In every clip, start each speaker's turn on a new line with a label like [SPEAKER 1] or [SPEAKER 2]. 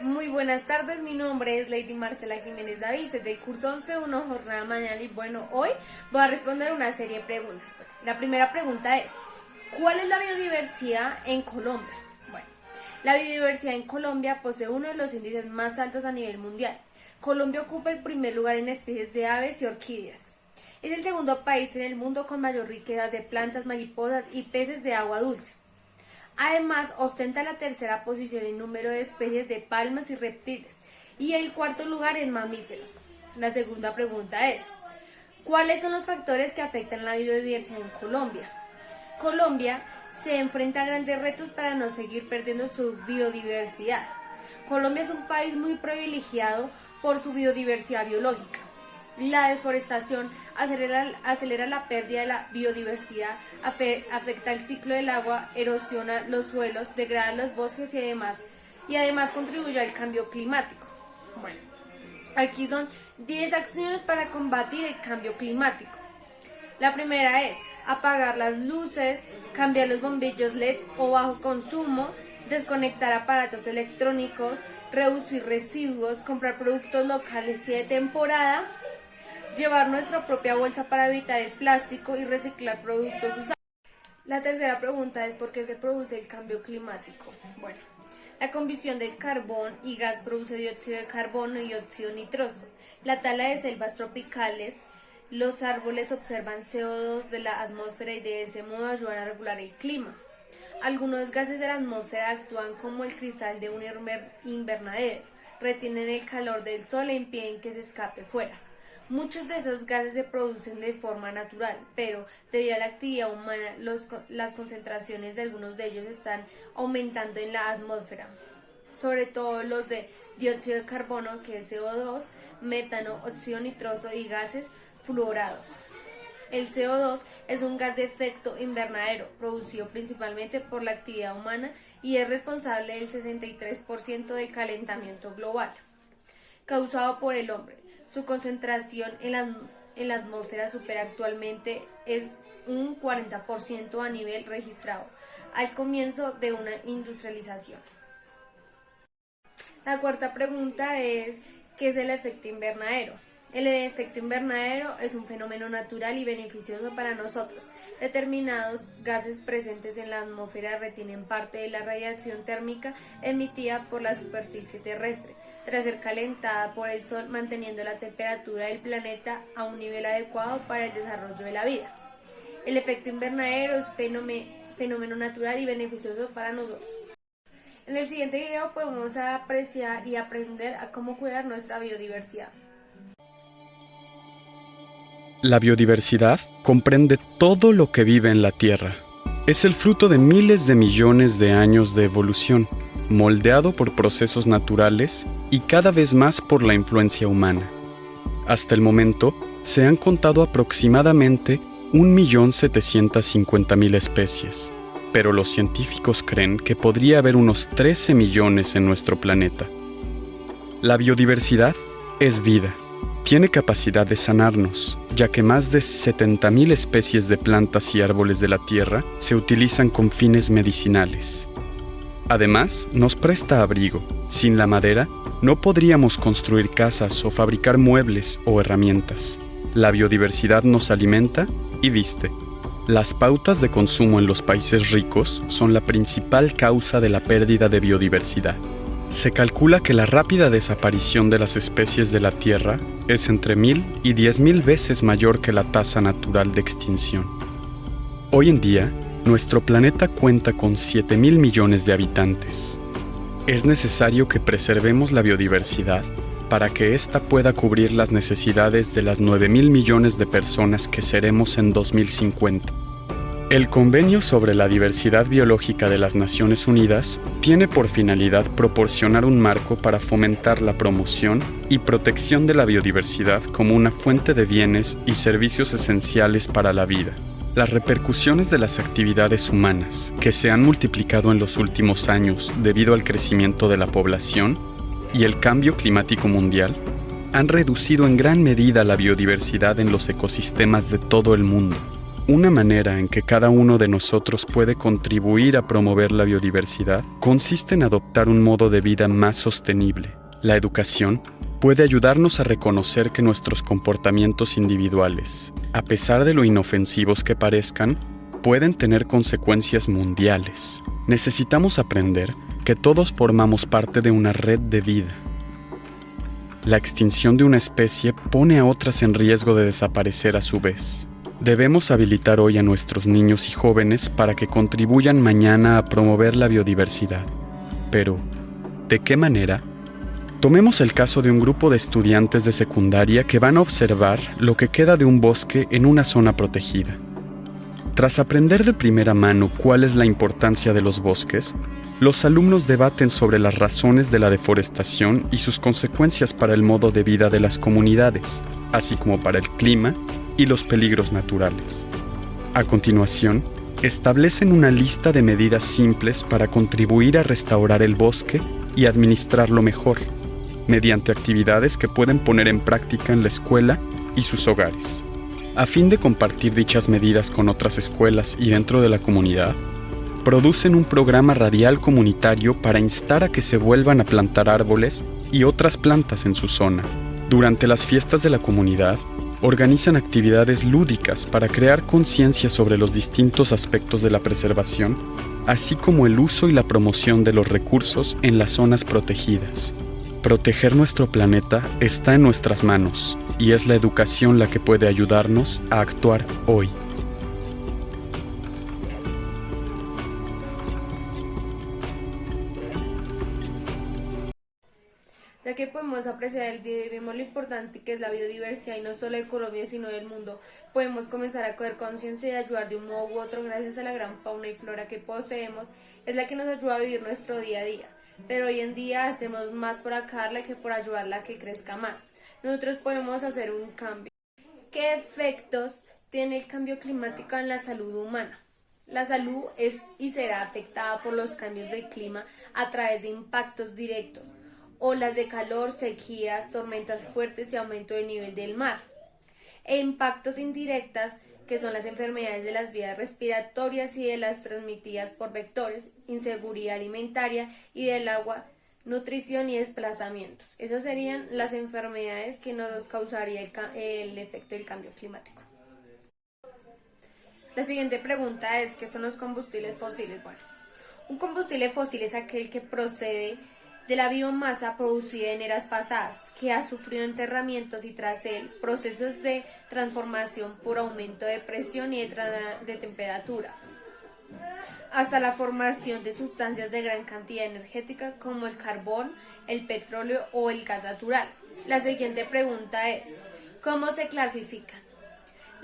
[SPEAKER 1] Muy buenas tardes, mi nombre es Lady Marcela Jiménez David, soy del curso 11.1, jornada mañana y bueno, hoy voy a responder una serie de preguntas. Bueno, la primera pregunta es, ¿cuál es la biodiversidad en Colombia? Bueno, la biodiversidad en Colombia posee uno de los índices más altos a nivel mundial. Colombia ocupa el primer lugar en especies de aves y orquídeas. Es el segundo país en el mundo con mayor riqueza de plantas, mariposas y peces de agua dulce. Además, ostenta la tercera posición en número de especies de palmas y reptiles y el cuarto lugar en mamíferos. La segunda pregunta es, ¿cuáles son los factores que afectan la biodiversidad en Colombia? Colombia se enfrenta a grandes retos para no seguir perdiendo su biodiversidad. Colombia es un país muy privilegiado por su biodiversidad biológica. La deforestación acelera la pérdida de la biodiversidad, afecta el ciclo del agua, erosiona los suelos, degrada los bosques y además contribuye al cambio climático. Bueno, aquí son 10 acciones para combatir el cambio climático. La primera es apagar las luces, cambiar los bombillos LED o bajo consumo, desconectar aparatos electrónicos, reducir residuos, comprar productos locales y de temporada, llevar nuestra propia bolsa para evitar el plástico y reciclar productos usados. La tercera pregunta es ¿por qué se produce el cambio climático? Bueno, la combustión del carbón y gas produce dióxido de carbono y óxido nitroso. La tala de selvas tropicales, los árboles observan CO2 de la atmósfera y de ese modo ayudan a regular el clima. Algunos gases de la atmósfera actúan como el cristal de un invernadero, retienen el calor del sol e impiden que se escape fuera. Muchos de esos gases se producen de forma natural, pero debido a la actividad humana, las concentraciones de algunos de ellos están aumentando en la atmósfera, sobre todo los de dióxido de carbono, que es CO2, metano, óxido nitroso y gases fluorados. El CO2 es un gas de efecto invernadero, producido principalmente por la actividad humana y es responsable del 63% del calentamiento global, causado por el hombre. Su concentración en la atmósfera supera actualmente un 40% a nivel registrado al comienzo de una industrialización. La cuarta pregunta es, ¿qué es el efecto invernadero? El efecto invernadero es un fenómeno natural y beneficioso para nosotros. Determinados gases presentes en la atmósfera retienen parte de la radiación térmica emitida por la superficie terrestre, tras ser calentada por el sol, manteniendo la temperatura del planeta a un nivel adecuado para el desarrollo de la vida. El efecto invernadero es fenómeno natural y beneficioso para nosotros. En el siguiente video podemos apreciar y aprender a cómo cuidar nuestra biodiversidad.
[SPEAKER 2] La biodiversidad comprende todo lo que vive en la Tierra. Es el fruto de miles de millones de años de evolución, moldeado por procesos naturales y cada vez más por la influencia humana. Hasta el momento, se han contado aproximadamente 1.750.000 especies, pero los científicos creen que podría haber unos 13 millones en nuestro planeta. La biodiversidad es vida. Tiene capacidad de sanarnos, ya que más de 70.000 especies de plantas y árboles de la Tierra se utilizan con fines medicinales. Además, nos presta abrigo. Sin la madera, no podríamos construir casas o fabricar muebles o herramientas. La biodiversidad nos alimenta y viste. Las pautas de consumo en los países ricos son la principal causa de la pérdida de biodiversidad. Se calcula que la rápida desaparición de las especies de la Tierra es entre 1.000 y 10.000 veces mayor que la tasa natural de extinción. Hoy en día, nuestro planeta cuenta con 7.000 millones de habitantes. Es necesario que preservemos la biodiversidad para que ésta pueda cubrir las necesidades de las 9.000 millones de personas que seremos en 2050. El Convenio sobre la Diversidad Biológica de las Naciones Unidas tiene por finalidad proporcionar un marco para fomentar la promoción y protección de la biodiversidad como una fuente de bienes y servicios esenciales para la vida. Las repercusiones de las actividades humanas, que se han multiplicado en los últimos años debido al crecimiento de la población y el cambio climático mundial, han reducido en gran medida la biodiversidad en los ecosistemas de todo el mundo. Una manera en que cada uno de nosotros puede contribuir a promover la biodiversidad consiste en adoptar un modo de vida más sostenible. La educación puede ayudarnos a reconocer que nuestros comportamientos individuales, a pesar de lo inofensivos que parezcan, pueden tener consecuencias mundiales. Necesitamos aprender que todos formamos parte de una red de vida. La extinción de una especie pone a otras en riesgo de desaparecer a su vez. Debemos habilitar hoy a nuestros niños y jóvenes para que contribuyan mañana a promover la biodiversidad. Pero, ¿de qué manera? Tomemos el caso de un grupo de estudiantes de secundaria que van a observar lo que queda de un bosque en una zona protegida. Tras aprender de primera mano cuál es la importancia de los bosques, los alumnos debaten sobre las razones de la deforestación y sus consecuencias para el modo de vida de las comunidades, así como para el clima y los peligros naturales. A continuación, establecen una lista de medidas simples para contribuir a restaurar el bosque y administrarlo mejor, mediante actividades que pueden poner en práctica en la escuela y sus hogares. A fin de compartir dichas medidas con otras escuelas y dentro de la comunidad, producen un programa radial comunitario para instar a que se vuelvan a plantar árboles y otras plantas en su zona. Durante las fiestas de la comunidad, organizan actividades lúdicas para crear conciencia sobre los distintos aspectos de la preservación, así como el uso y la promoción de los recursos en las zonas protegidas. Proteger nuestro planeta está en nuestras manos, y es la educación la que puede ayudarnos a actuar hoy.
[SPEAKER 1] Ya que podemos apreciar el video y vemos lo importante que es la biodiversidad y no solo de Colombia sino del mundo, podemos comenzar a coger conciencia y ayudar de un modo u otro gracias a la gran fauna y flora que poseemos, es la que nos ayuda a vivir nuestro día a día. Pero hoy en día hacemos más por acabarla que por ayudarla a que crezca más. Nosotros podemos hacer un cambio. ¿Qué efectos tiene el cambio climático en la salud humana? La salud es y será afectada por los cambios de clima a través de impactos directos, olas de calor, sequías, tormentas fuertes y aumento del nivel del mar, e impactos indirectos que son las enfermedades de las vías respiratorias y de las transmitidas por vectores, inseguridad alimentaria y del agua, nutrición y desplazamientos. Esas serían las enfermedades que nos causaría el efecto del cambio climático. La siguiente pregunta es, ¿qué son los combustibles fósiles? Bueno, un combustible fósil es aquel que procede de la biomasa producida en eras pasadas, que ha sufrido enterramientos y tras él procesos de transformación por aumento de presión y de temperatura, hasta la formación de sustancias de gran cantidad energética como el carbón, el petróleo o el gas natural. La siguiente pregunta es, ¿cómo se clasifican?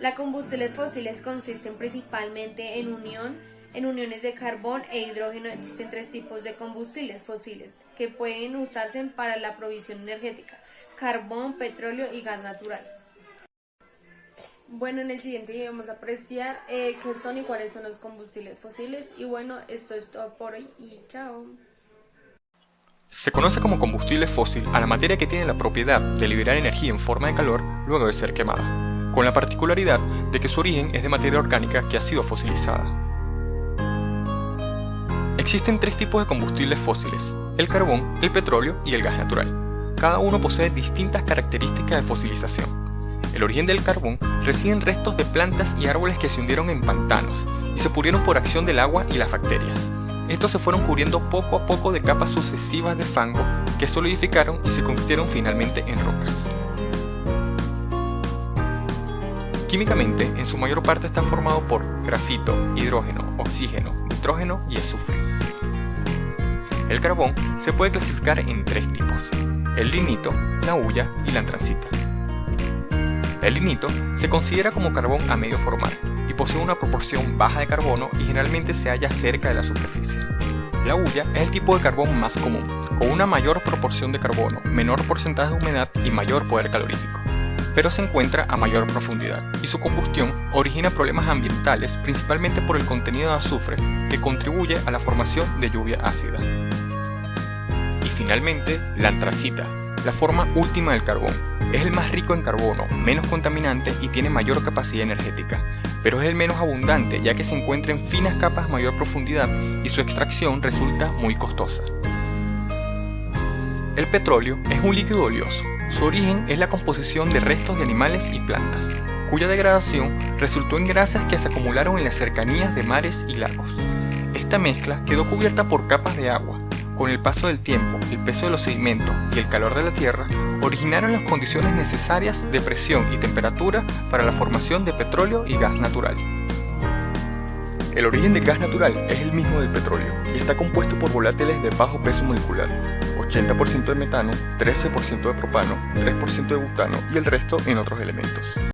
[SPEAKER 1] Los combustibles fósiles consisten principalmente en uniones de carbón e hidrógeno. Existen tres tipos de combustibles fósiles que pueden usarse para la provisión energética: carbón, petróleo y gas natural. Bueno, en el siguiente video vamos a apreciar qué son y cuáles son los combustibles fósiles. Y bueno, esto es todo por hoy y chao.
[SPEAKER 3] Se conoce como combustible fósil a la materia que tiene la propiedad de liberar energía en forma de calor luego de ser quemada, con la particularidad de que su origen es de materia orgánica que ha sido fosilizada. Existen tres tipos de combustibles fósiles: el carbón, el petróleo y el gas natural. Cada uno posee distintas características de fosilización. El origen del carbón reside en restos de plantas y árboles que se hundieron en pantanos y se pudrieron por acción del agua y las bacterias. Estos se fueron cubriendo poco a poco de capas sucesivas de fango que solidificaron y se convirtieron finalmente en rocas. Químicamente, en su mayor parte está formado por grafito, hidrógeno, oxígeno, nitrógeno y azufre. El carbón se puede clasificar en tres tipos: el lignito, la hulla y la antracita. El lignito se considera como carbón a medio formar y posee una proporción baja de carbono y generalmente se halla cerca de la superficie. La hulla es el tipo de carbón más común, con una mayor proporción de carbono, menor porcentaje de humedad y mayor poder calorífico, pero se encuentra a mayor profundidad y su combustión origina problemas ambientales principalmente por el contenido de azufre que contribuye a la formación de lluvia ácida. Y finalmente, la antracita, la forma última del carbón. Es el más rico en carbono, menos contaminante y tiene mayor capacidad energética, pero es el menos abundante ya que se encuentra en finas capas a mayor profundidad y su extracción resulta muy costosa. El petróleo es un líquido oleoso. Su origen es la composición de restos de animales y plantas, cuya degradación resultó en grasas que se acumularon en las cercanías de mares y lagos. Esta mezcla quedó cubierta por capas de agua. Con el paso del tiempo, el peso de los sedimentos y el calor de la tierra originaron las condiciones necesarias de presión y temperatura para la formación de petróleo y gas natural. El origen del gas natural es el mismo del petróleo y está compuesto por volátiles de bajo peso molecular, 80% de metano, 13% de propano, 3% de butano y el resto en otros elementos.